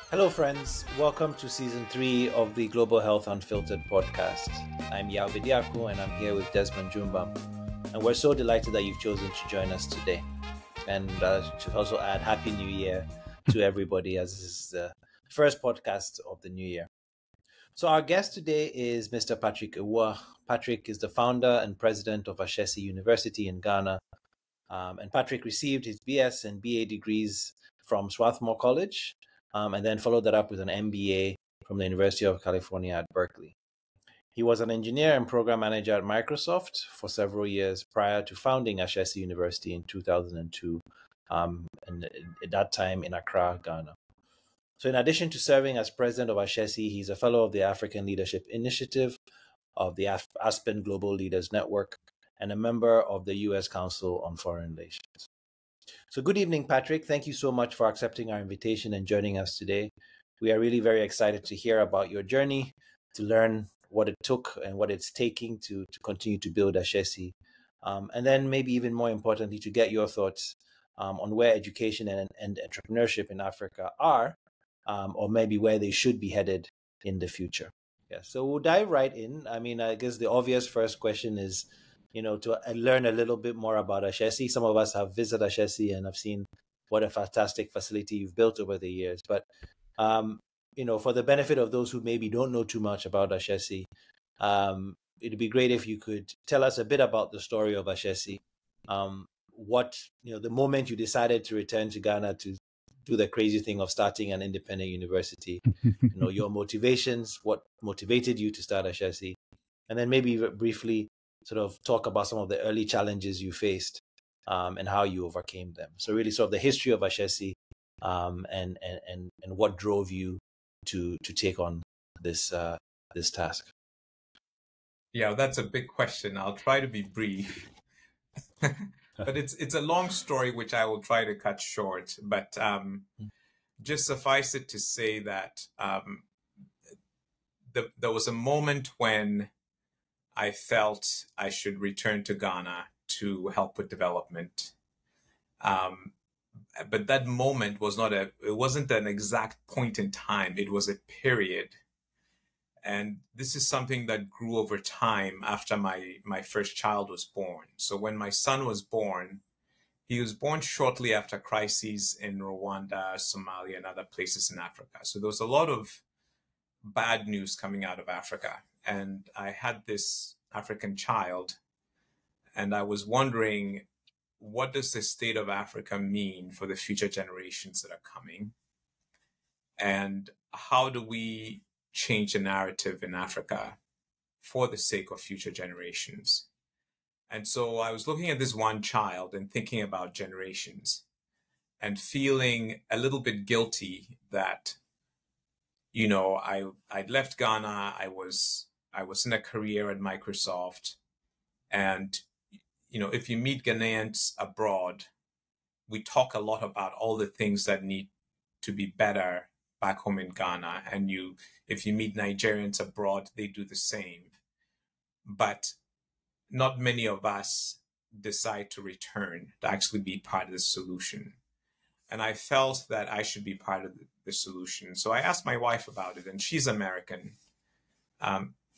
Hello, friends. Welcome to season 3 of the Global Health Unfiltered podcast. I'm Yao Vidiaku and I'm here with Desmond Jumbam. And we're so delighted that you've chosen to join us today. And should also add Happy New Year to everybody, as this is the first podcast of the new year. So our guest today is Mr. Patrick Awuah. Patrick is the founder and president of Ashesi University in Ghana. And Patrick received his BS and BA degrees from Swarthmore College, and then followed that up with an MBA from the University of California at Berkeley. He was an engineer and program manager at Microsoft for several years prior to founding Ashesi University in 2002, and at that time in Accra, Ghana. So in addition to serving as president of Ashesi, he's a fellow of the African Leadership Initiative of the Aspen Global Leaders Network and a member of the U.S. Council on Foreign Relations. So good evening, Patrick. Thank you so much for accepting our invitation and joining us today. We are really very excited to hear about your journey, to learn what it took and what it's taking to continue to build Ashesi. And then maybe even more importantly, to get your thoughts on where education and entrepreneurship in Africa are, or maybe where they should be headed in the future. Yeah, so we'll dive right in. I mean, I guess the obvious first question is, to learn a little bit more about Ashesi. Some of us have visited Ashesi and have seen what a fantastic facility you've built over the years. But, for the benefit of those who maybe don't know too much about Ashesi, it'd be great if you could tell us a bit about the story of Ashesi. The moment you decided to return to Ghana to do the crazy thing of starting an independent university, your motivations, what motivated you to start Ashesi, and then maybe briefly sort of talk about some of the early challenges you faced and how you overcame them. So really sort of the history of Ashesi and what drove you to take on this task. Yeah, that's a big question. I'll try to be brief. But it's a long story, which I will try to cut short. But just suffice it to say that there was a moment when I felt I should return to Ghana to help with development. But that moment it wasn't an exact point in time. It was a period. And this is something that grew over time after my first child was born. So when my son was born, he was born shortly after crises in Rwanda, Somalia, and other places in Africa. So there was a lot of bad news coming out of Africa. And I had this African child, and I was wondering, what does the state of Africa mean for the future generations that are coming? And how do we change the narrative in Africa for the sake of future generations? And so I was looking at this one child and thinking about generations and feeling a little bit guilty that, I'd left Ghana. I was in a career at Microsoft. And, if you meet Ghanaians abroad, we talk a lot about all the things that need to be better back home in Ghana. And if you meet Nigerians abroad, they do the same. But not many of us decide to return to actually be part of the solution. And I felt that I should be part of the solution. So I asked my wife about it, and she's American.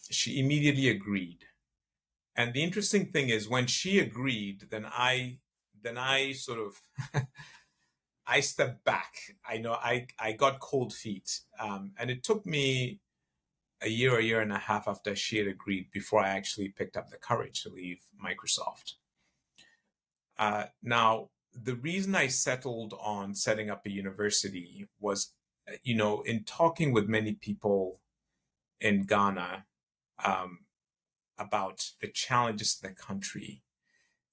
She immediately agreed. And the interesting thing is, when she agreed, then I sort of I stepped back. I got cold feet. And it took me a year and a half after she had agreed before I actually picked up the courage to leave Microsoft. Now, the reason I settled on setting up a university was, in talking with many people in Ghana about the challenges in the country,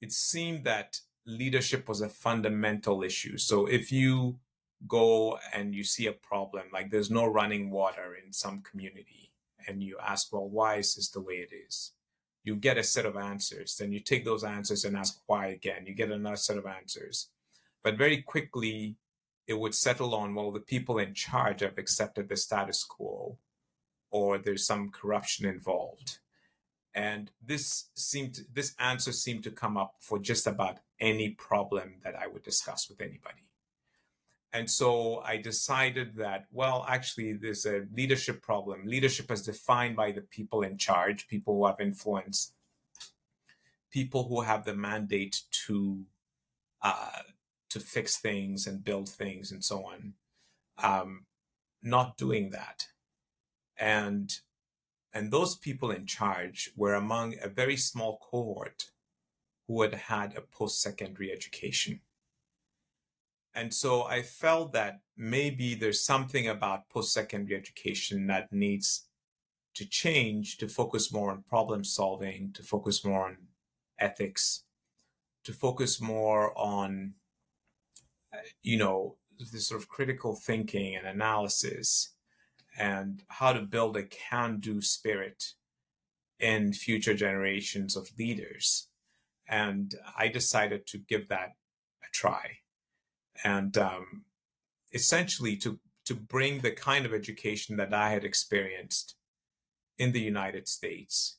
it seemed that leadership was a fundamental issue. So if you go and you see a problem, like there's no running water in some community, and you ask, well, why is this the way it is? You get a set of answers. Then you take those answers and ask why again. You get another set of answers. But very quickly, it would settle on, well, the people in charge have accepted the status quo, or there's some corruption involved. And this answer seemed to come up for just about any problem that I would discuss with anybody. And so I decided that, well, actually, there's a leadership problem. Leadership is defined by the people in charge, people who have influence, people who have the mandate uh, to fix things and build things and so on, not doing that. And those people in charge were among a very small cohort who had had a post-secondary education. And so I felt that maybe there's something about post-secondary education that needs to change, to focus more on problem solving, to focus more on ethics, to focus more on, this sort of critical thinking and analysis, and how to build a can-do spirit in future generations of leaders. And I decided to give that a try. And essentially to bring the kind of education that I had experienced in the United States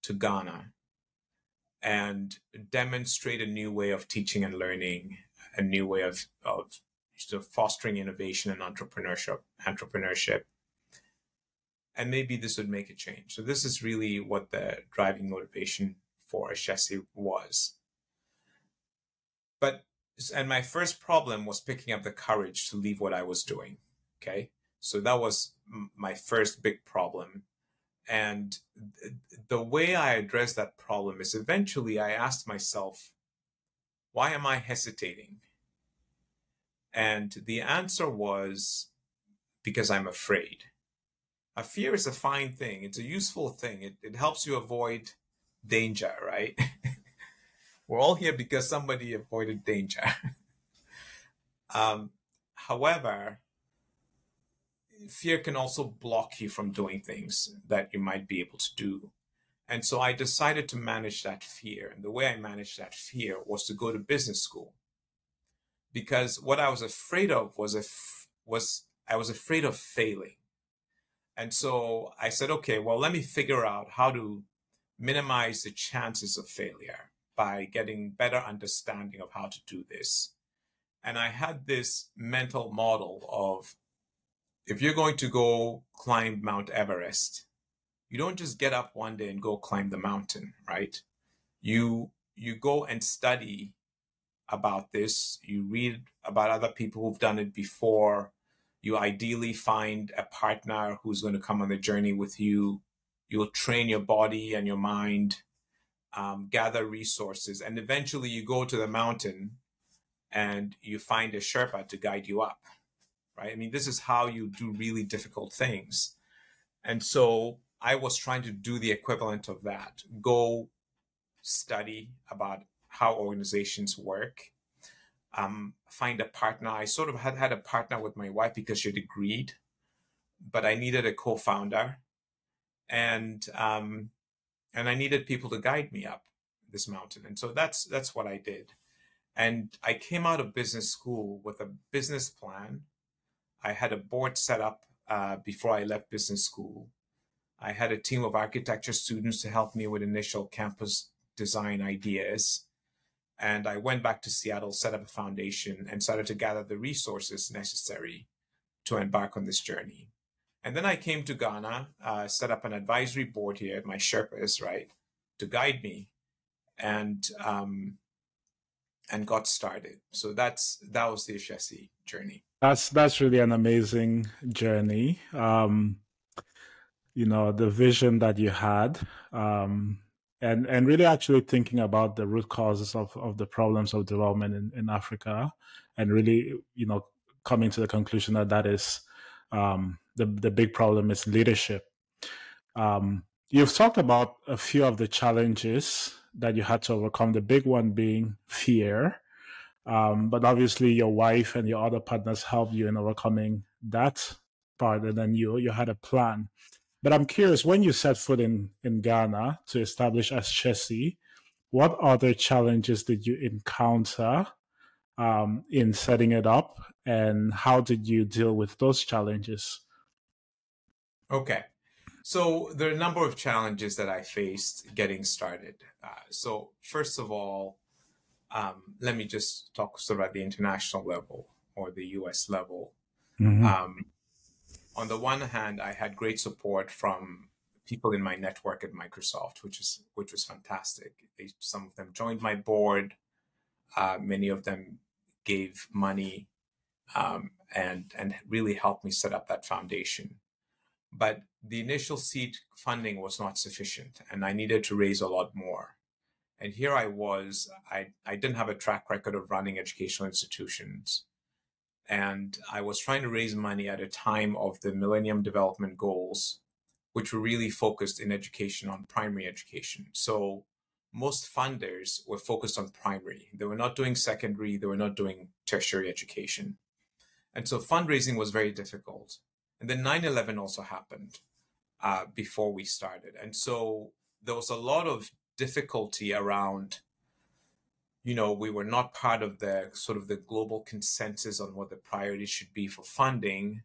to Ghana and demonstrate a new way of teaching and learning, a new way of sort of fostering innovation and entrepreneurship. And maybe this would make a change. So this is really what the driving motivation for Ashesi was. And my first problem was picking up the courage to leave what I was doing. Okay. So that was my first big problem. And the way I addressed that problem is eventually I asked myself, why am I hesitating? And the answer was because I'm afraid. A fear is a fine thing. It's a useful thing. It helps you avoid danger, right? We're all here because somebody avoided danger. However, fear can also block you from doing things that you might be able to do. And so I decided to manage that fear. And the way I managed that fear was to go to business school. Because what I was afraid of was I was afraid of failing. And so I said, okay, well, let me figure out how to minimize the chances of failure by getting better understanding of how to do this. And I had this mental model of, if you're going to go climb Mount Everest, you don't just get up one day and go climb the mountain, right? You go and study about this. You read about other people who've done it before. You ideally find a partner who's going to come on the journey with you. You'll train your body and your mind, gather resources, and eventually you go to the mountain and you find a Sherpa to guide you up, right? I mean, this is how you do really difficult things. And so I was trying to do the equivalent of that. Go study about how organizations work, find a partner. I sort of had a partner with my wife because she'd agreed, but I needed a co-founder, and I needed people to guide me up this mountain. And so that's what I did. And I came out of business school with a business plan. I had a board set up before I left business school. I had a team of architecture students to help me with initial campus design ideas. And I went back to Seattle, set up a foundation, and started to gather the resources necessary to embark on this journey. And then I came to Ghana, set up an advisory board here, my Sherpas, right, to guide me, and got started. So that was the Ashesi journey. That's really an amazing journey. The vision that you had, and really actually thinking about the root causes of the problems of development in Africa, and really, coming to the conclusion that is the big problem is leadership. You've talked about a few of the challenges that you had to overcome, the big one being fear. But obviously your wife and your other partners helped you in overcoming that part, and then you had a plan. But I'm curious, when you set foot in Ghana to establish Ashesi, what other challenges did you encounter in setting it up, and how did you deal with those challenges? Okay. So there are a number of challenges that I faced getting started. So first of all, let me just talk sort of at the international level. or the US level. Mm-hmm. On the one hand, I had great support from people in my network at Microsoft, which was fantastic. Some of them joined my board. Many of them gave money and really helped me set up that foundation. But the initial seed funding was not sufficient, and I needed to raise a lot more. And here I was, I didn't have a track record of running educational institutions. And I was trying to raise money at a time of the Millennium Development Goals, which were really focused in education on primary education. So most funders were focused on primary. They were not doing secondary, they were not doing tertiary education. And so fundraising was very difficult. And then 9/11 also happened before we started. And so there was a lot of difficulty around, we were not part of the sort of the global consensus on what the priorities should be for funding.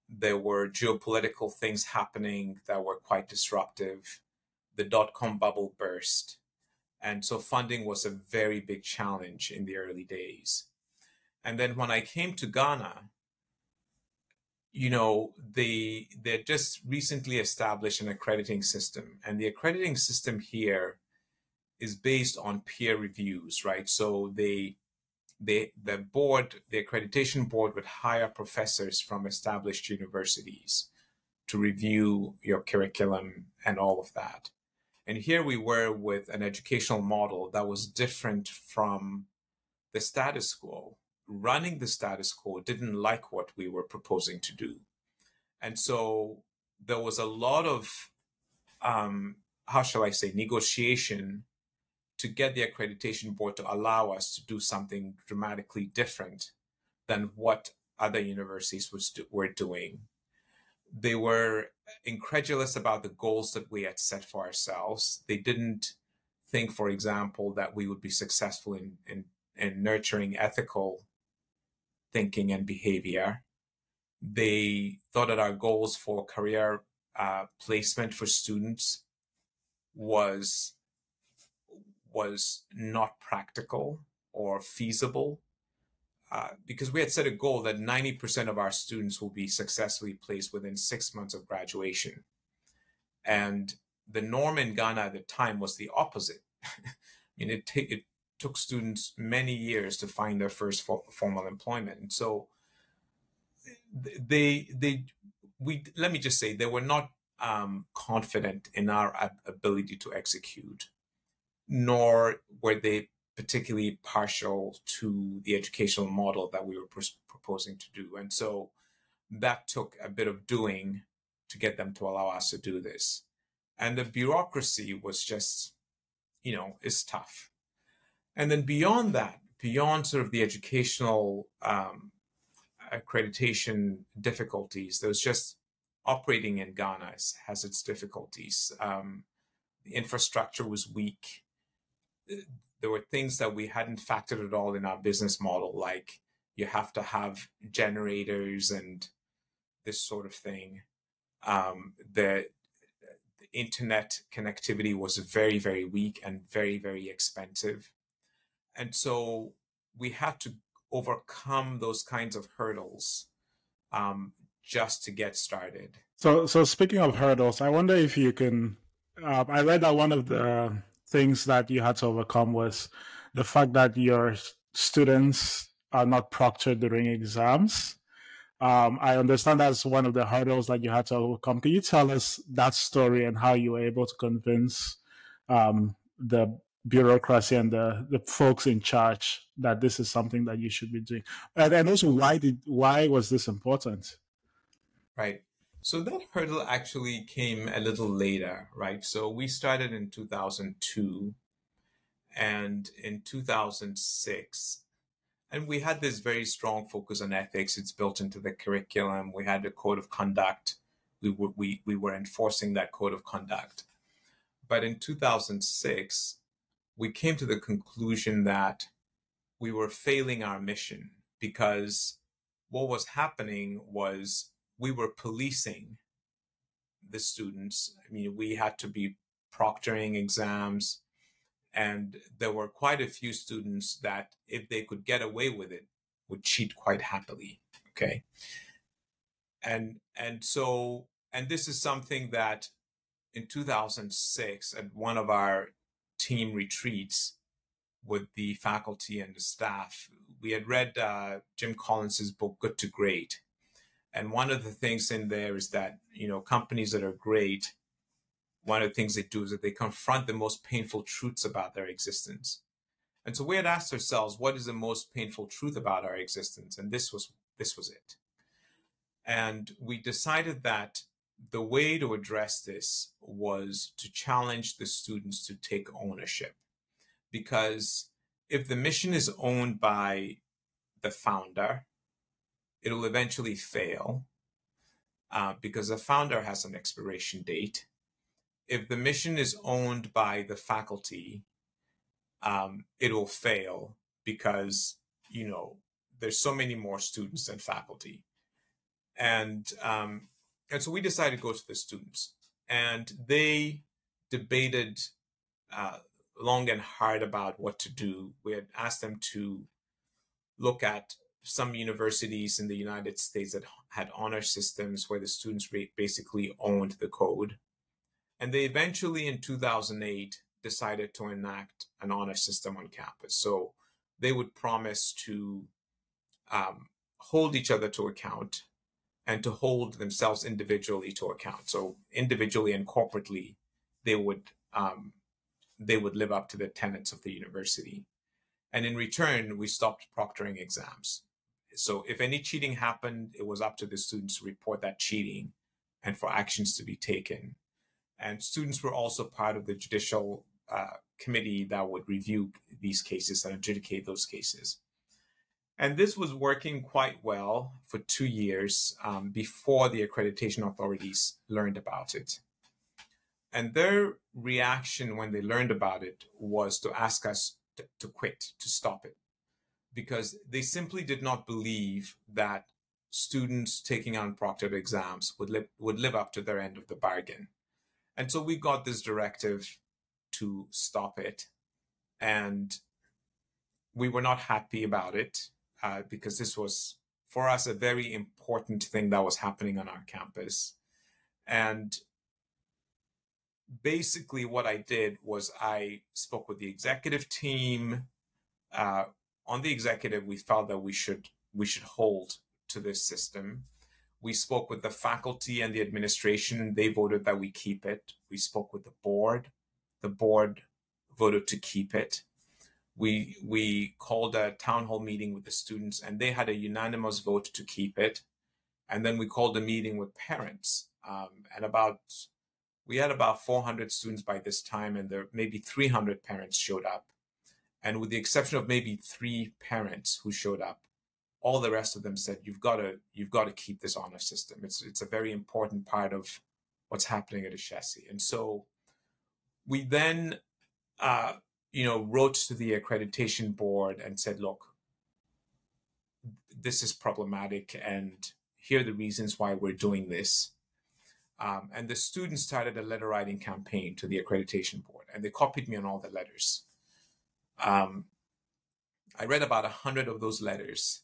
There were geopolitical things happening that were quite disruptive. The dot-com bubble burst. And so funding was a very big challenge in the early days. And then when I came to Ghana, they just recently established an accrediting system. And the accrediting system here is based on peer reviews, right? So the accreditation board would hire professors from established universities to review your curriculum and all of that. And here we were with an educational model that was different from the status quo. Running the status quo didn't like what we were proposing to do. And so there was a lot of, negotiation to get the accreditation board to allow us to do something dramatically different than what other universities were doing. They were incredulous about the goals that we had set for ourselves. They didn't think, for example, that we would be successful in nurturing ethical thinking and behavior. They thought that our goals for career placement for students was not practical or feasible, because we had set a goal that 90% of our students will be successfully placed within 6 months of graduation. And the norm in Ghana at the time was the opposite. It took students many years to find their first formal employment. And so let me just say, they were not confident in our ability to execute, nor were they particularly partial to the educational model that we were proposing to do. And so that took a bit of doing to get them to allow us to do this. And the bureaucracy was just, is tough. And then beyond that, beyond sort of the educational accreditation difficulties, there was just operating in Ghana has its difficulties. The infrastructure was weak. There were things that we hadn't factored at all in our business model, like you have to have generators and this sort of thing. The internet connectivity was very, very weak and very, very expensive. And so we had to overcome those kinds of hurdles just to get started. So speaking of hurdles, I wonder if you can. I read that one of the things that you had to overcome was the fact that your students are not proctored during exams. I understand that's one of the hurdles that you had to overcome. Can you tell us that story and how you were able to convince the bureaucracy and the folks in charge that this is something that you should be doing? And also, why was this important? Right. So that hurdle actually came a little later, right? So we started in 2002, and in 2006, and we had this very strong focus on ethics. It's built into the curriculum. We had a code of conduct. We were enforcing that code of conduct. But in 2006, we came to the conclusion that we were failing our mission, because what was happening was we were policing the students. I mean, we had to be proctoring exams, and there were quite a few students that if they could get away with it, would cheat quite happily. Okay. And this is something that in 2006 at one of our team retreats with the faculty and the staff, we had read Jim Collins's book, Good to Great. And one of the things in there is that, companies that are great, one of the things they do is that they confront the most painful truths about their existence. And so we had asked ourselves, what is the most painful truth about our existence? And this was it. And we decided that the way to address this was to challenge the students to take ownership. Because if the mission is owned by the founder, it'll eventually fail because the founder has an expiration date. If the mission is owned by the faculty, it will fail because, there's so many more students than faculty. And so we decided to go to the students, and they debated long and hard about what to do. We had asked them to look at some universities in the United States that had honor systems where the students basically owned the code. And they eventually, in 2008, decided to enact an honor system on campus. So they would promise to hold each other to account and to hold themselves individually to account. So individually and corporately, they would live up to the tenets of the university. And in return, we stopped proctoring exams. So if any cheating happened, it was up to the students to report that cheating and for actions to be taken. And students were also part of the judicial committee that would review these cases and adjudicate those cases. And this was working quite well for 2 years before the accreditation authorities learned about it. And their reaction when they learned about it was to ask us to quit, to stop it, because they simply did not believe that students taking unproctored exams would live up to their end of the bargain. And so we got this directive to stop it. And we were not happy about it because this was, for us, a very important thing that was happening on our campus. And basically what I did was I spoke with the executive team. On the executive, we felt that we should hold to this system. We spoke with the faculty and the administration. They voted that we keep it. We spoke with the board. The board voted to keep it. We called a town hall meeting with the students, and they had a unanimous vote to keep it. And then we called a meeting with parents. We had about 400 students by this time, and there maybe 300 parents showed up. And with the exception of maybe 3 parents who showed up, all the rest of them said, you've got to keep this honor system. It's a very important part of what's happening at Ashesi. And so we then, wrote to the accreditation board and said, look, this is problematic, and here are the reasons why we're doing this. And the students started a letter writing campaign to the accreditation board, and they copied me on all the letters. I read about 100 of those letters.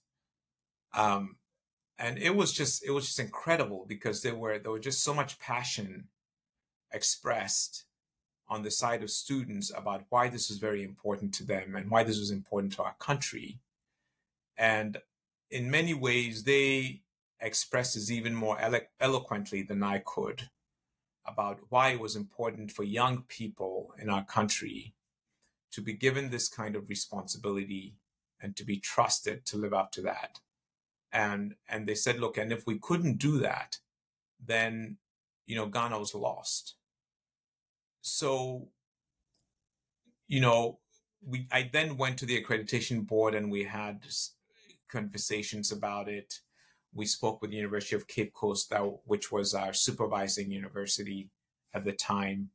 And it was just incredible because there were just so much passion expressed on the side of students about why this was very important to them and why this was important to our country. And in many ways, they expressed this even more eloquently than I could about why it was important for young people in our country to be given this kind of responsibility and to be trusted to live up to that. And they said, look, and if we couldn't do that, then, Ghana was lost. So, I then went to the accreditation board and we had conversations about it. We spoke with the University of Cape Coast, which was our supervising university at the time.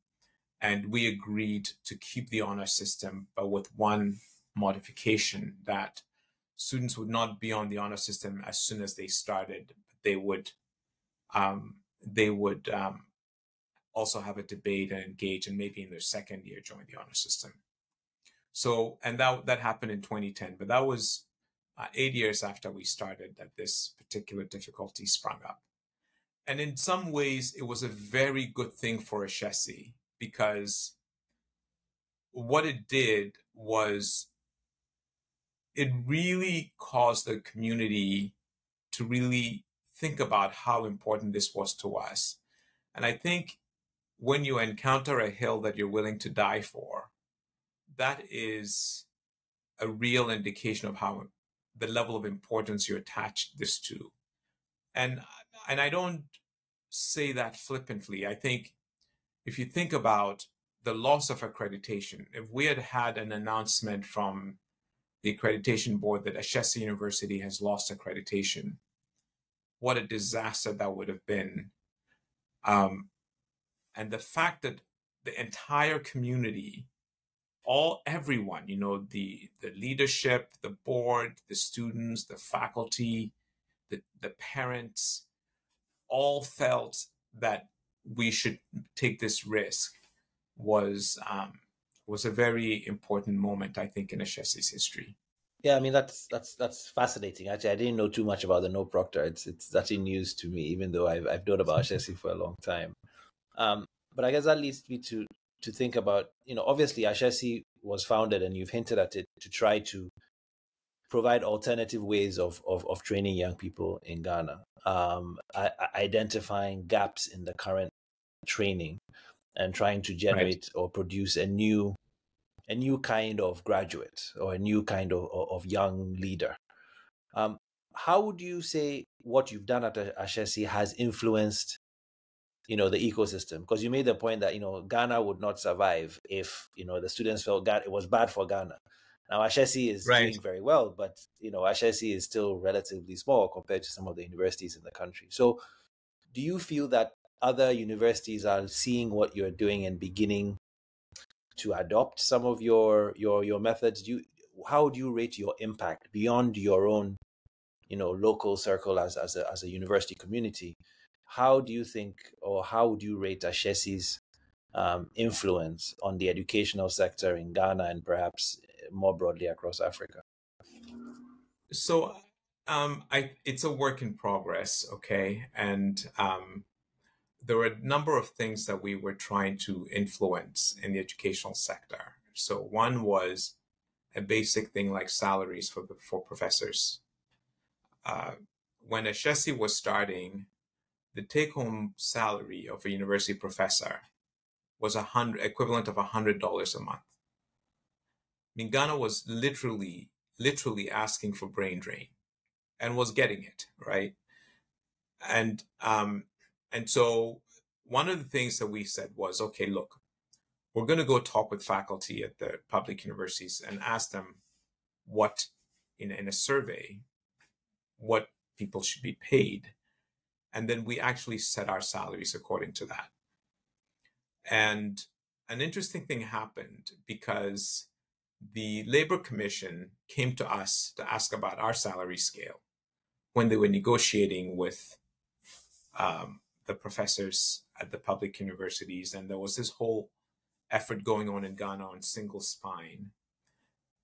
And we agreed to keep the honor system, but with one modification, that students would not be on the honor system as soon as they started. They would also have a debate and engage, and maybe in their second year join the honor system. So, and that happened in 2010, but that was 8 years after we started, that this particular difficulty sprung up. And in some ways, it was a very good thing for Ashesi, because what it did was it really caused the community to really think about how important this was to us. And I think when you encounter a hill that you're willing to die for, that is a real indication of how the level of importance you attach this to. And I don't say that flippantly. I think if you think about the loss of accreditation, if we had had an announcement from the accreditation board that Ashesi University has lost accreditation, what a disaster that would have been. And the fact that the entire community, everyone, the leadership, the board, the students, the faculty, the parents, all felt that we should take this risk was a very important moment, I think, in Ashesi's history. Yeah, I mean that's fascinating. Actually, I didn't know too much about the no proctor. It's actually news to me, even though I've known about Ashesi for a long time. But I guess that leads me to think about, obviously Ashesi was founded, and you've hinted at it, to try to provide alternative ways of training young people in Ghana, identifying gaps in the current training, and trying to generate or produce a new kind of graduate, or a new kind of young leader. How would you say what you've done at Ashesi has influenced, the ecosystem? Because you made the point that, Ghana would not survive if, the students felt it was bad for Ghana. Now, Ashesi is doing very well, but, Ashesi is still relatively small compared to some of the universities in the country. So do you feel that other universities are seeing what you're doing and beginning to adopt some of your methods? How do you rate your impact beyond your own, local circle as a university community? How do you think, or how would you rate Ashesi's influence on the educational sector in Ghana, and perhaps more broadly across Africa? So it's a work in progress, okay? And there were a number of things that we were trying to influence in the educational sector. So one was a basic thing like salaries for professors. When Ashesi was starting, the take-home salary of a university professor was equivalent of $100 a month. I mean, Ghana was literally asking for brain drain, and was getting it, right? And so one of the things that we said was, okay, look, we're going to go talk with faculty at the public universities and ask them what, in a survey, what people should be paid. And then we actually set our salaries according to that. And an interesting thing happened, because the Labor Commission came to us to ask about our salary scale when they were negotiating with the professors at the public universities. And there was this whole effort going on in Ghana on single spine.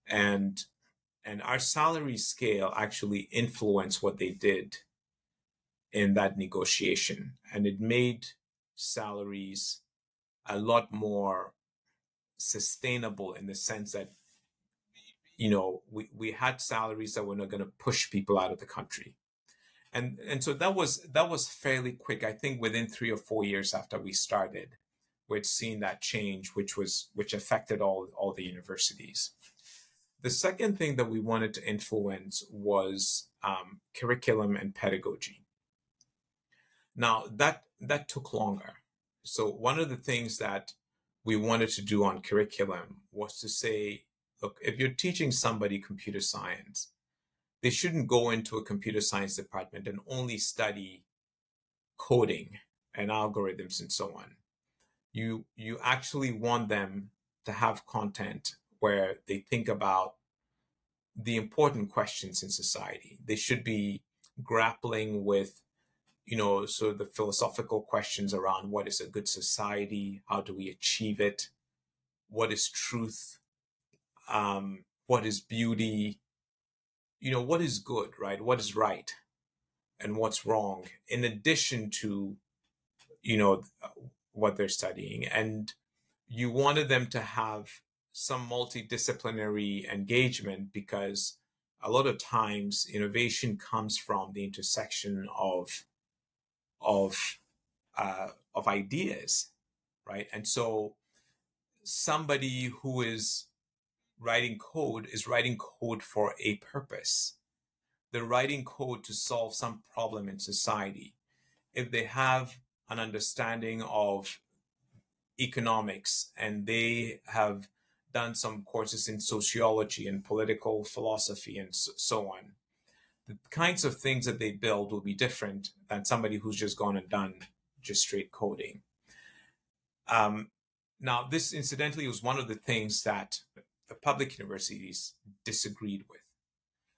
And our salary scale actually influenced what they did in that negotiation. And it made salaries a lot more sustainable, in the sense that, we had salaries that were not going to push people out of the country. And so that was fairly quick. I think within 3 or 4 years after we started, we'd seen that change, which affected all the universities. The second thing that we wanted to influence was curriculum and pedagogy. Now, that took longer. So one of the things that we wanted to do on curriculum was to say, look, if you're teaching somebody computer science, they shouldn't go into a computer science department and only study coding and algorithms and so on. You actually want them to have content where they think about the important questions in society. They should be grappling with, sort of the philosophical questions around what is a good society, how do we achieve it, what is truth, what is beauty, what is good, right? What is right and what's wrong, in addition to, what they're studying. And you wanted them to have some multidisciplinary engagement, because a lot of times innovation comes from the intersection of ideas, right? And so somebody who is writing code is writing code for a purpose. They're writing code to solve some problem in society. If they have an understanding of economics and they have done some courses in sociology and political philosophy and so on, the kinds of things that they build will be different than somebody who's just gone and done just straight coding. Now, this incidentally was one of the things that the public universities disagreed with.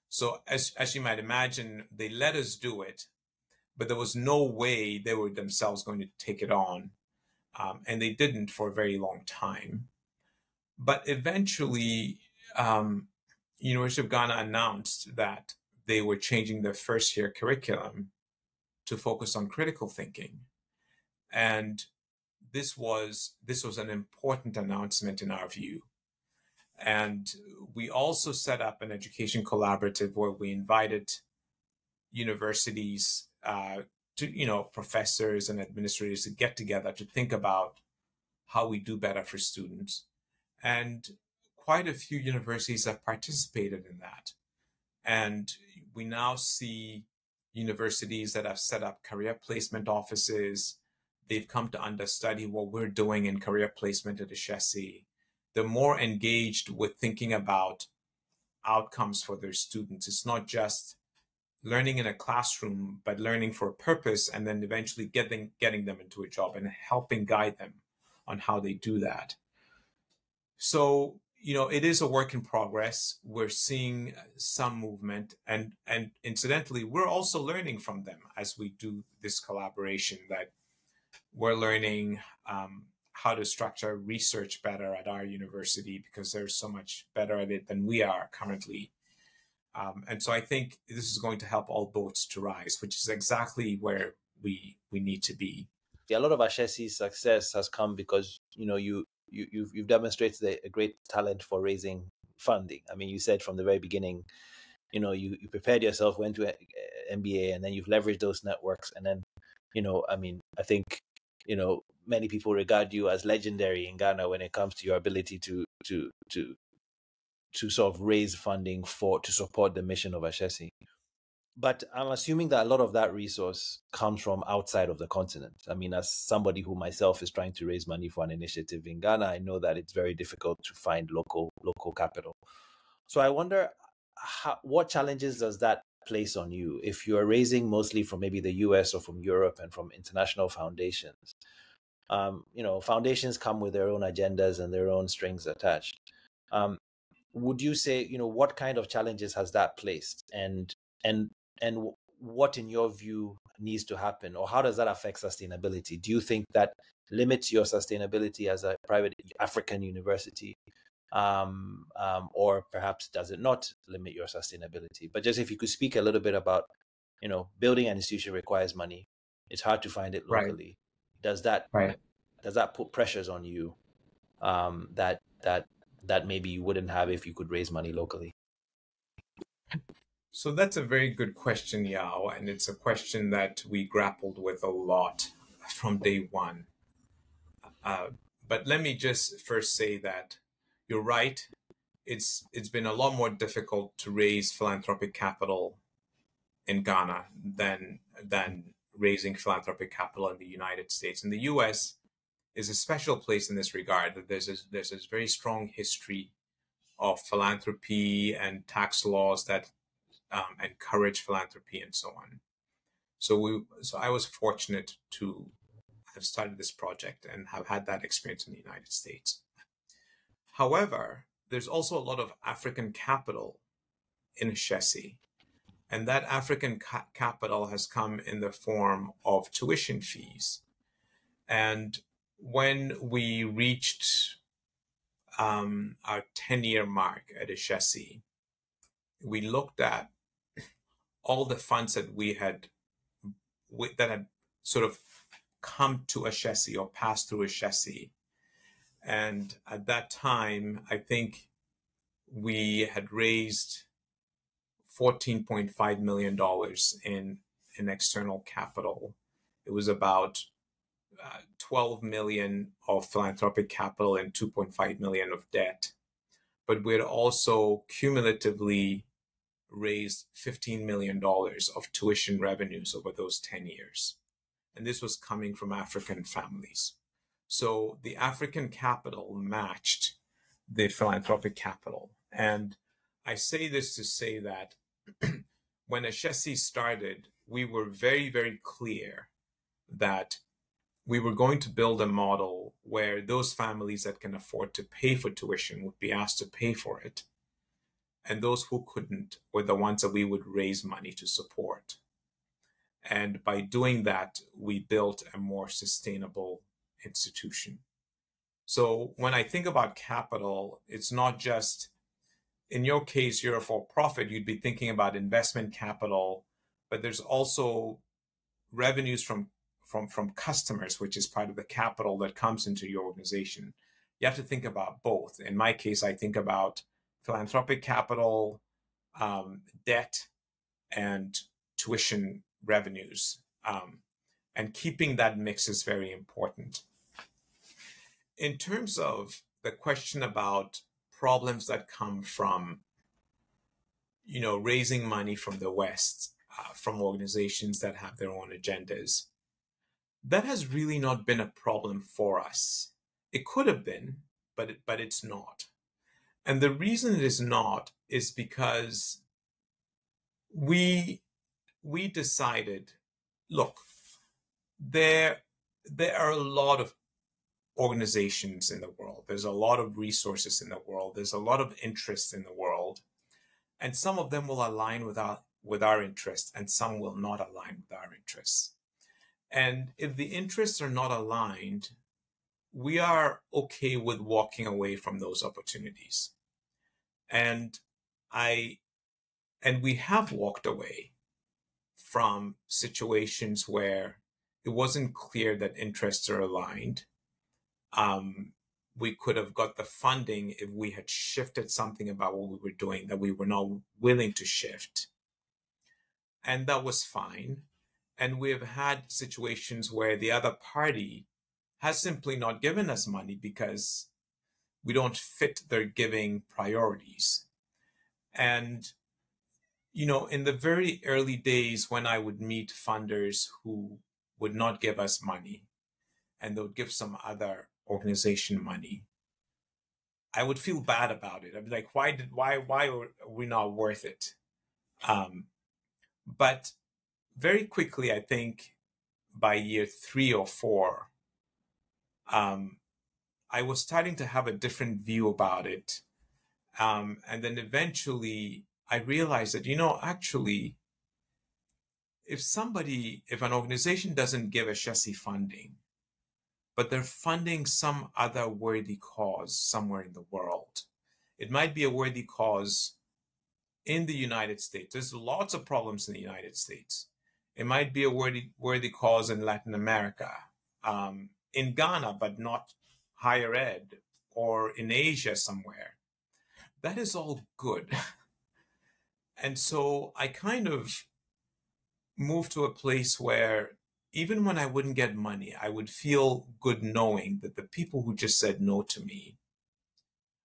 So as you might imagine, they let us do it, but there was no way they were themselves going to take it on. And they didn't for a very long time. But eventually, University of Ghana announced that they were changing their first year curriculum to focus on critical thinking. And this was an important announcement in our view. And we also set up an education collaborative where we invited universities to, professors and administrators to get together to think about how we do better for students. And quite a few universities have participated in that. And we now see universities that have set up career placement offices. They've come to understudy what we're doing in career placement at Ashesi. They're more engaged with thinking about outcomes for their students. It's not just learning in a classroom, but learning for a purpose, and then eventually getting them into a job and helping guide them on how they do that. So, it is a work in progress. We're seeing some movement, and incidentally, we're also learning from them as we do this collaboration, that we're learning how to structure research better at our university, because they're so much better at it than we are currently. And so I think this is going to help all boats to rise, which is exactly where we need to be. Yeah, a lot of Ashesi's success has come because you've demonstrated a great talent for raising funding. I mean, you said from the very beginning, you prepared yourself, went to MBA, and then you've leveraged those networks, and then I think many people regard you as legendary in Ghana when it comes to your ability to sort of raise funding to support the mission of Ashesi. But I'm assuming that a lot of that resource comes from outside of the continent. I mean, as somebody who myself is trying to raise money for an initiative in Ghana, I know that it's very difficult to find local capital. So I wonder, what challenges does that place on you if you are raising mostly from maybe the US or from Europe and from international foundations? Foundations come with their own agendas and their own strings attached. Would you say, what kind of challenges has that placed, and what, in your view, needs to happen, or how does that affect sustainability? Do you think that limits your sustainability as a private African university, or perhaps does it not limit your sustainability? But just if you could speak a little bit about, building an institution requires money. It's hard to find it locally. Right. Does that put pressures on you that maybe you wouldn't have if you could raise money locally? So that's a very good question, Yao, and it's a question that we grappled with a lot from day one. But let me just first say that you're right. It's been a lot more difficult to raise philanthropic capital in Ghana than raising philanthropic capital in the United States. And the U.S. is a special place in this regard. That there's this very strong history of philanthropy and tax laws that encourage philanthropy and so on. So I was fortunate to have started this project and have had that experience in the United States. However, there's also a lot of African capital in Ashesi, and that African capital has come in the form of tuition fees. And when we reached our 10-year mark at Ashesi, we looked at all the funds that that had sort of come to Ashesi or passed through Ashesi. And at that time, I think we had raised $14.5 million in external capital. It was about 12 million of philanthropic capital and 2.5 million of debt. But we had also cumulatively raised $15 million of tuition revenues over those 10 years. And this was coming from African families. So the African capital matched the philanthropic capital. And I say this to say that when Ashesi started, we were very, very clear that we were going to build a model where those families that can afford to pay for tuition would be asked to pay for it. And those who couldn't were the ones that we would raise money to support. And by doing that, we built a more sustainable institution. So when I think about capital, it's not just, in your case, you're a for-profit, you'd be thinking about investment capital, but there's also revenues from customers, which is part of the capital that comes into your organization. You have to think about both. In my case, I think about philanthropic capital, debt, and tuition revenues. And keeping that mix is very important. In terms of the question about problems that come from, raising money from the West, from organizations that have their own agendas, that has really not been a problem for us. It could have been, but it's not. And the reason it is not is because we decided, look, there are a lot of organizations in the world. There's a lot of resources in the world. There's a lot of interest in the world. And some of them will align with our interests, and some will not align with our interests. And if the interests are not aligned, we are okay with walking away from those opportunities. And we have walked away from situations where it wasn't clear that interests are aligned. We could have got the funding if we had shifted something about what we were doing that we were not willing to shift. And that was fine. And we have had situations where the other party has simply not given us money because we don't fit their giving priorities. And, in the very early days when I would meet funders who would not give us money and they would give some other organization money, I would feel bad about it. I'd be like, why are we not worth it? But very quickly, I think by year 3 or 4, I was starting to have a different view about it. And then eventually I realized that, actually, if an organization doesn't give Ashesi funding, but they're funding some other worthy cause somewhere in the world, it might be a worthy cause in the United States. There's lots of problems in the United States. It might be a worthy cause in Latin America, in Ghana, but not higher ed, or in Asia somewhere. That is all good. And so I kind of moved to a place where even when I wouldn't get money, I would feel good knowing that the people who just said no to me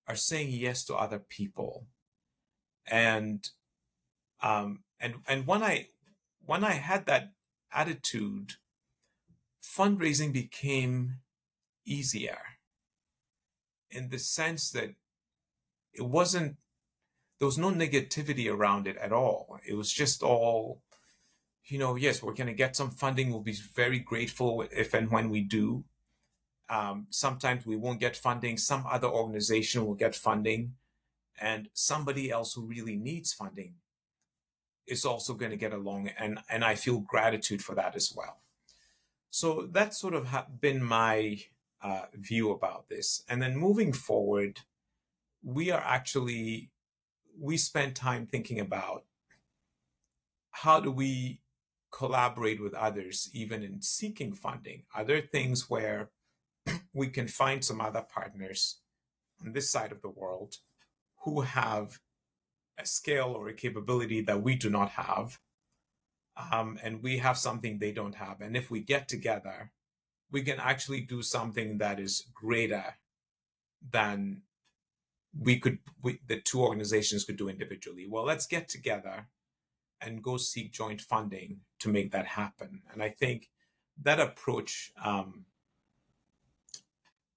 are saying yes to other people. And when I had that attitude, fundraising became easier in the sense that there was no negativity around it at all. It was just all, yes, we're going to get some funding. We'll be very grateful if and when we do. Sometimes we won't get funding. Some other organization will get funding, and somebody else who really needs funding is also going to get along. And I feel gratitude for that as well. So that's sort of been my view about this. And then moving forward, we are actually we spend time thinking about how do we collaborate with others, even in seeking funding? Are there things where we can find some other partners on this side of the world who have a scale or a capability that we do not have, and we have something they don't have? And if we get together, we can actually do something that is greater than the two organizations could do individually. Well, let's get together and go seek joint funding to make that happen. And I think that approach,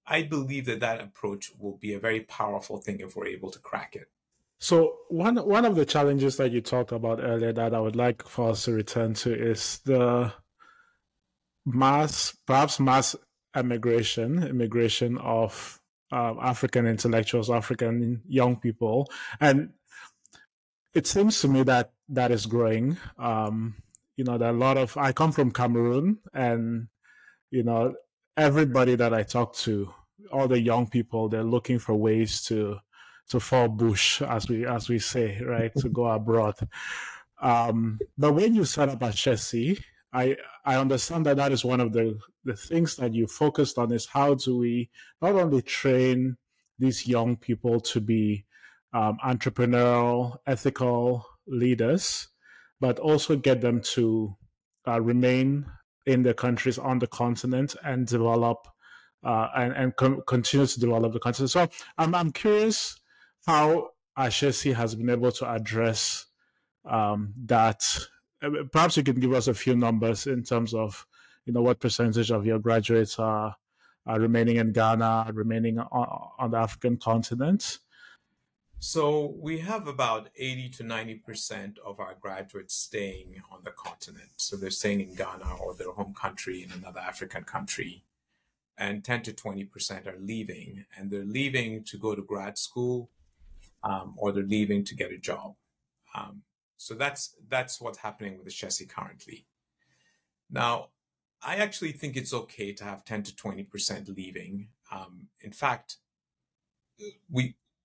I believe that approach will be a very powerful thing if we're able to crack it. So one of the challenges that you talked about earlier that I would like for us to return to is the perhaps mass immigration of African intellectuals, African young people. And it seems to me that is growing. There are a lot of, I come from Cameroon, and, everybody that I talk to, all the young people, they're looking for ways to fall bush, as we say, right, to go abroad. But when you set up Ashesi, I understand that is one of the things that you focused on, is how do we not only train these young people to be entrepreneurial, ethical leaders, but also get them to remain in their countries on the continent and develop and continue to develop the continent. So I'm curious how Ashesi has been able to address that. Perhaps you can give us a few numbers in terms of, what percentage of your graduates are remaining in Ghana, remaining on the African continent. So we have about 80 to 90% of our graduates staying on the continent. So they're staying in Ghana or their home country in another African country. And 10 to 20% are leaving. And they're leaving to go to grad school, or they're leaving to get a job. So that's what's happening with Ashesi currently. Now, I actually think it's okay to have 10 to 20% leaving. In fact,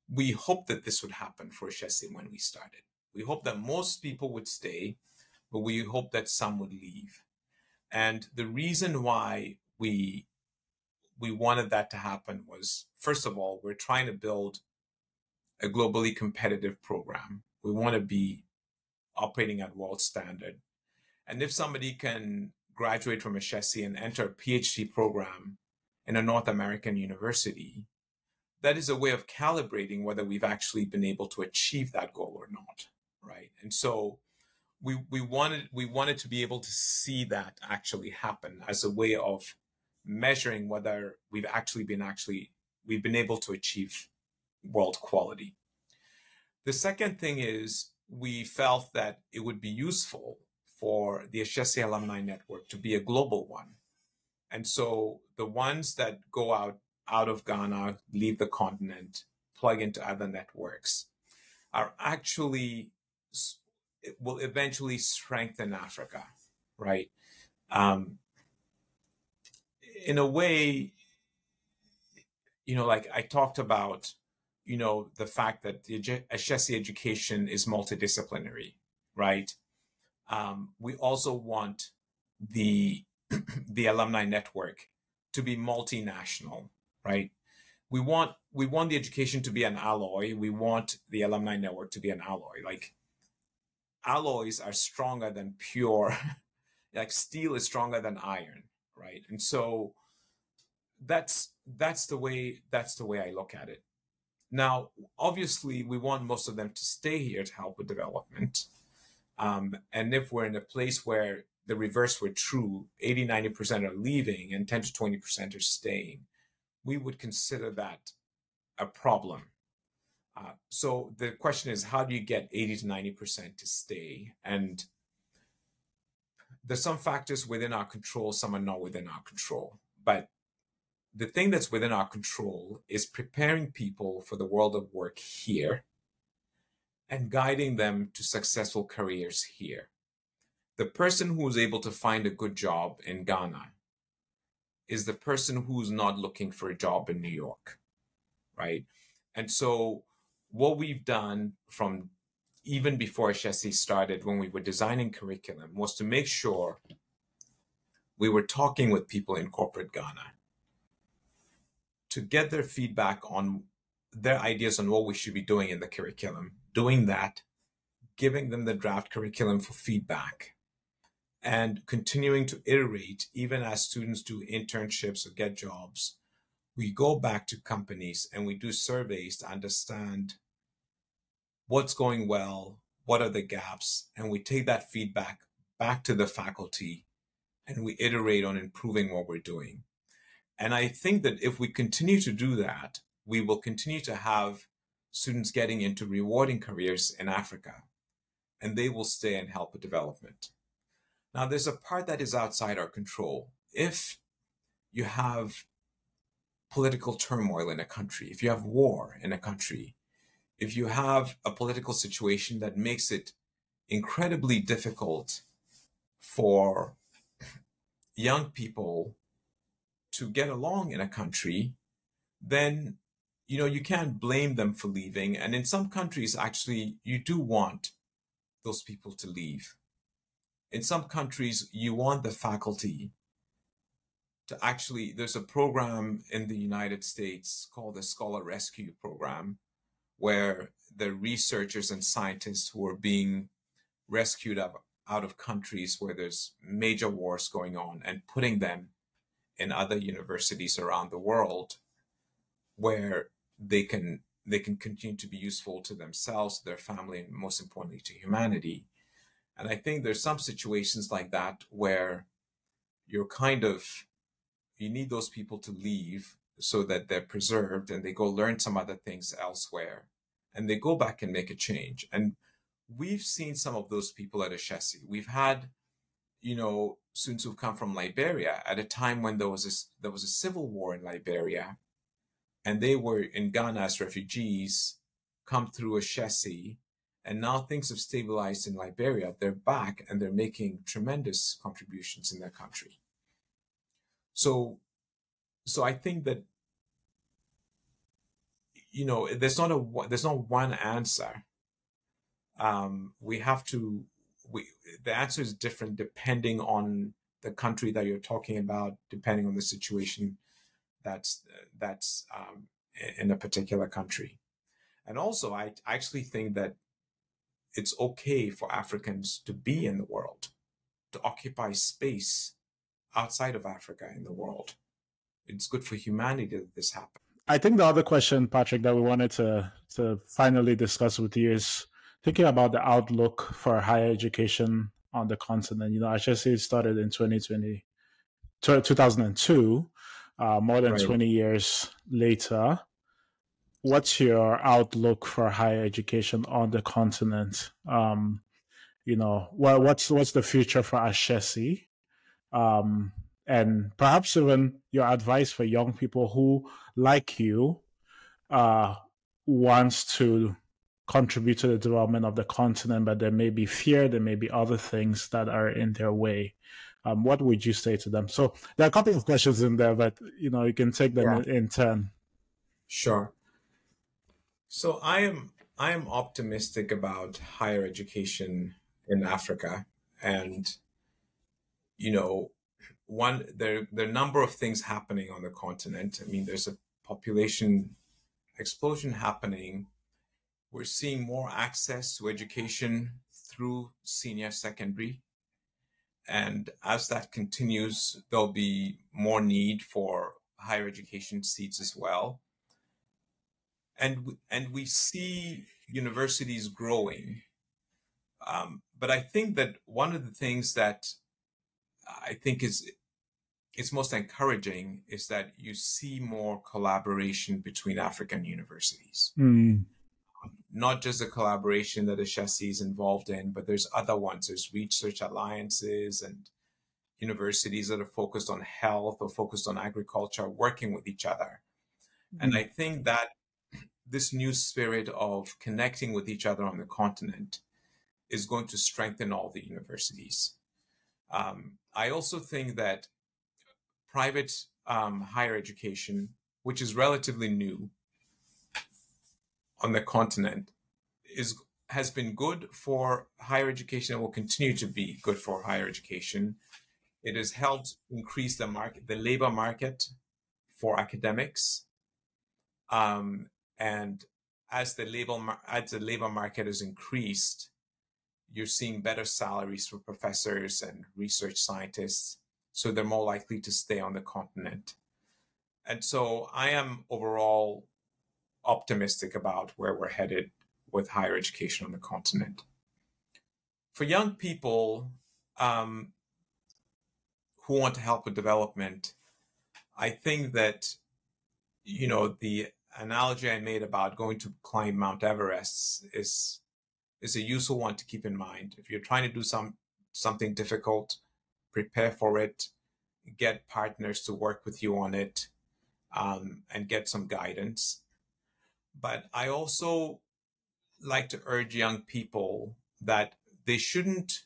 we hope that this would happen for Ashesi when we started. We hope that most people would stay, but we hope that some would leave. And the reason why we wanted that to happen was, first of all, we're trying to build a globally competitive program. We want to be operating at world standard. And if somebody can graduate from Ashesi and enter a PhD program in a North American university, that is a way of calibrating whether we've actually been able to achieve that goal or not, right? And so we wanted to be able to see that actually happen as a way of measuring whether we've been able to achieve world quality. The second thing is, we felt that it would be useful for the Ashesi Alumni Network to be a global one. And so the ones that go out of Ghana, leave the continent, plug into other networks, are actually, it will eventually strengthen Africa, right? In a way, like I talked about, the fact that the Ashesi education is multidisciplinary, right? We also want the alumni network to be multinational, right? We want the education to be an alloy. We want the alumni network to be an alloy. Like, alloys are stronger than pure, like steel is stronger than iron, right? And so that's the way I look at it. Now, obviously, we want most of them to stay here to help with development. And if we're in a place where the reverse were true, 80, 90% are leaving and 10 to 20% are staying, we would consider that a problem. So the question is, how do you get 80 to 90% to stay? And there's some factors within our control, some are not within our control. But the thing that's within our control is preparing people for the world of work here and guiding them to successful careers here. The person who's able to find a good job in Ghana is the person who's not looking for a job in New York, right? And so what we've done from even before Ashesi started, when we were designing curriculum, was to make sure we were talking with people in corporate Ghana to get their feedback on their ideas on what we should be doing in the curriculum. Doing that, giving them the draft curriculum for feedback, and continuing to iterate even as students do internships or get jobs. We go back to companies and we do surveys to understand what's going well, what are the gaps, and we take that feedback back to the faculty and we iterate on improving what we're doing. And I think that if we continue to do that, we will continue to have students getting into rewarding careers in Africa, and they will stay and help with development. Now, there's a part that is outside our control. If you have political turmoil in a country, if you have war in a country, if you have a political situation that makes it incredibly difficult for young people to get along in a country, then you can't blame them for leaving. And in some countries, actually, you do want those people to leave. In some countries, you want the faculty to actually, there's a program in the United States called the Scholar Rescue Program, where the researchers and scientists who are being rescued out of countries where there's major wars going on and putting them in other universities around the world where they can continue to be useful to themselves, their family, and most importantly to humanity. And I think there's some situations like that where you need those people to leave so that they're preserved and they go learn some other things elsewhere and they go back and make a change. And we've seen some of those people at Ashesi. We've had, students who've come from Liberia at a time when there was a civil war in Liberia, and they were in Ghana as refugees, come through Ashesi, and now things have stabilized in Liberia. They're back and they're making tremendous contributions in their country. So I think that there's not one answer. The answer is different depending on the country that you're talking about, depending on the situation that's in a particular country. And also, I actually think that it's okay for Africans to be in the world, to occupy space outside of Africa in the world. It's good for humanity that this happens. I think the other question, Patrick, that we wanted to finally discuss with you is thinking about the outlook for higher education on the continent. Ashesi started in 2002, more than 20 years later. What's your outlook for higher education on the continent? What's the future for Ashesi? And perhaps even your advice for young people who, like you, wants to contribute to the development of the continent, but there may be fear, there may be other things that are in their way. What would you say to them? So there are a couple of questions in there, but you can take them in turn. Sure. So I am optimistic about higher education in Africa, and there are a number of things happening on the continent. I mean, there's a population explosion happening. We're seeing more access to education through senior secondary. And as that continues, there'll be more need for higher education seats as well. And we see universities growing. But I think that one of the things that I think it's most encouraging is that you see more collaboration between African universities. Not just the collaboration that Ashesi is involved in, but there's other ones. There's research alliances and universities that are focused on health or focused on agriculture, working with each other. And I think that this new spirit of connecting with each other on the continent is going to strengthen all the universities. I also think that private higher education, which is relatively new, on the continent has been good for higher education and will continue to be good for higher education. It has helped increase the labor market for academics. And as the labor market has increased, you're seeing better salaries for professors and research scientists, so they're more likely to stay on the continent. And so I am overall optimistic about where we're headed with higher education on the continent. For young people who want to help with development, I think that, the analogy I made about going to climb Mount Everest is a useful one to keep in mind. If you're trying to do something difficult, prepare for it, get partners to work with you on it, and get some guidance. But I also like to urge young people that they shouldn't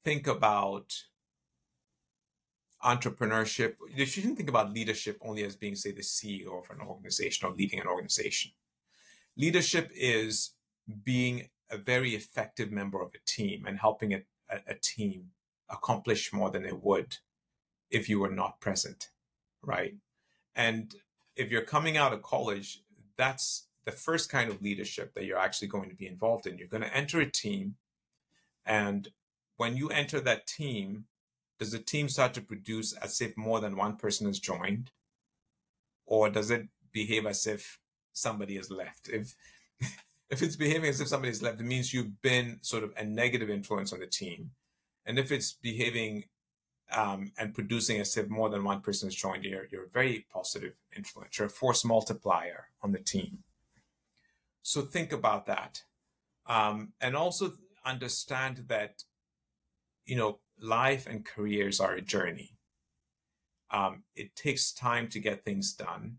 think about entrepreneurship. They shouldn't think about leadership only as being, say, the CEO of an organization or leading an organization. Leadership is being a very effective member of a team and helping a team accomplish more than it would if you were not present, right? And if you're coming out of college, that's the first kind of leadership that you're actually going to be involved in. You're going to enter a team, and when you enter that team, does the team start to produce as if more than one person has joined? Or does it behave as if somebody has left? If it's behaving as if somebody has left, it means you've been sort of a negative influence on the team. And if it's behaving and producing as if more than one person has joined, you're a very positive influence. You're a force multiplier on the team. So think about that. And also understand that, life and careers are a journey. It takes time to get things done,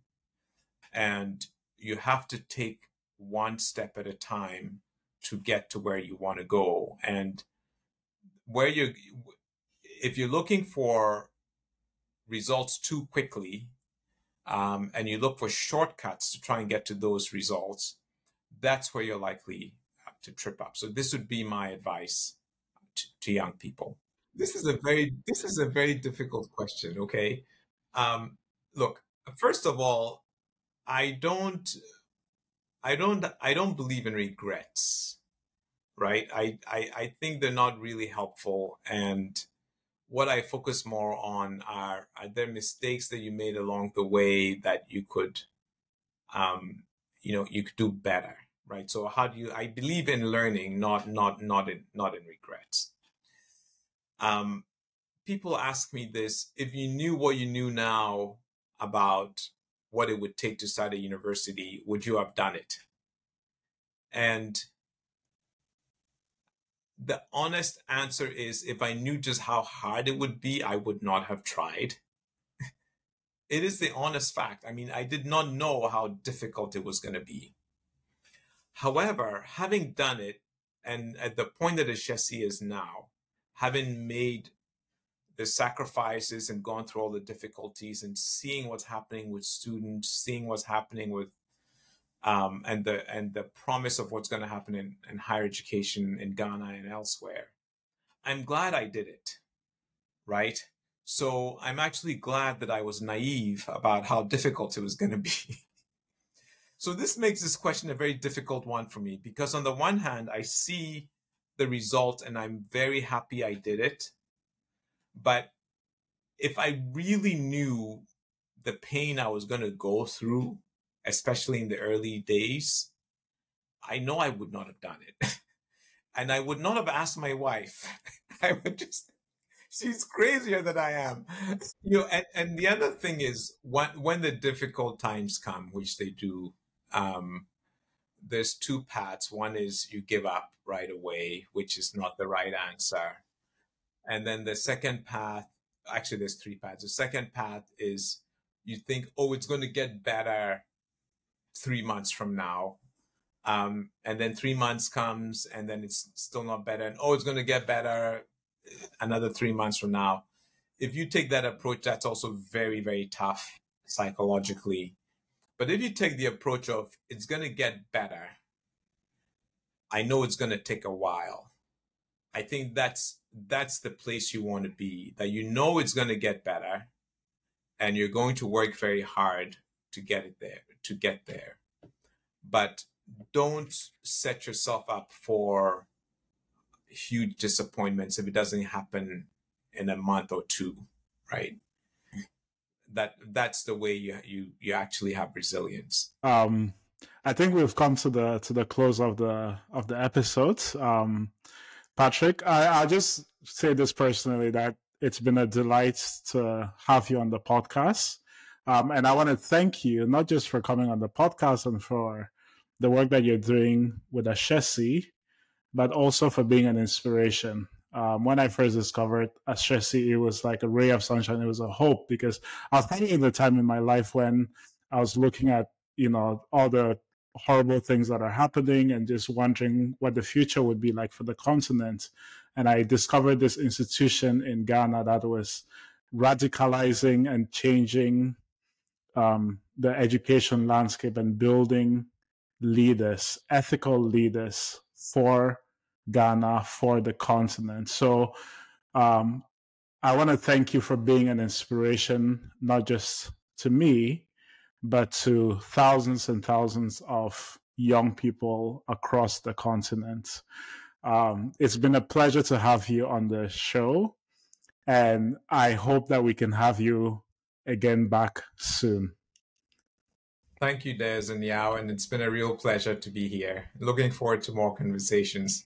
and you have to take one step at a time to get to where you want to go. And if you're looking for results too quickly, and you look for shortcuts to try and get to those results, that's where you're likely to trip up. So this would be my advice to young people. This is a very difficult question. Okay. Look, first of all, I don't believe in regrets, right? I think they're not really helpful. And what I focus more on are there mistakes that you made along the way that you could, you could do better, right? So I believe in learning, not in regrets. People ask me this: if you knew what you knew now about what it would take to start a university, would you have done it? And the honest answer is, if I knew just how hard it would be, I would not have tried. It is the honest fact. I mean, I did not know how difficult it was going to be. However, having done it, and at the point that Ashesi is now, having made the sacrifices and gone through all the difficulties and seeing what's happening with students, seeing what's happening with and the promise of what's going to happen in higher education in Ghana and elsewhere, I'm glad I did it, right? So I'm actually glad that I was naive about how difficult it was going to be. So this makes this question a very difficult one for me, because on the one hand, I see the result and I'm very happy I did it. But if I really knew the pain I was going to go through, especially in the early days, I know I would not have done it. And I would not have asked my wife. I would just, she's crazier than I am. And the other thing is, when the difficult times come, which they do, there's two paths. One is you give up right away, which is not the right answer. And then the second path, actually there's three paths. The second path is you think, oh, it's going to get better 3 months from now. And then 3 months comes and then it's still not better. And, oh, it's going to get better another 3 months from now. If you take that approach, that's also very, very tough psychologically. But if you take the approach of it's going to get better, I know it's going to take a while. I think that's the place you want to be, that you know it's going to get better and you're going to work very hard to get there. But don't set yourself up for huge disappointments if it doesn't happen in a month or two, right? That's the way you actually have resilience. I think we've come to the close of the episode. Patrick, I'll just say this personally, that it's been a delight to have you on the podcast. And I want to thank you, not just for coming on the podcast and for the work that you're doing with Ashesi, but also for being an inspiration. When I first discovered Ashesi, it was like a ray of sunshine. It was a hope, because I was thinking of the time in my life when I was looking at, all the horrible things that are happening and just wondering what the future would be like for the continent. And I discovered this institution in Ghana that was radicalizing and changing the education landscape and building leaders, ethical leaders for Ghana, for the continent. So I want to thank you for being an inspiration, not just to me, but to thousands and thousands of young people across the continent. It's been a pleasure to have you on the show, and I hope that we can have you again back soon. Thank you, Des and Yao, and it's been a real pleasure to be here. Looking forward to more conversations.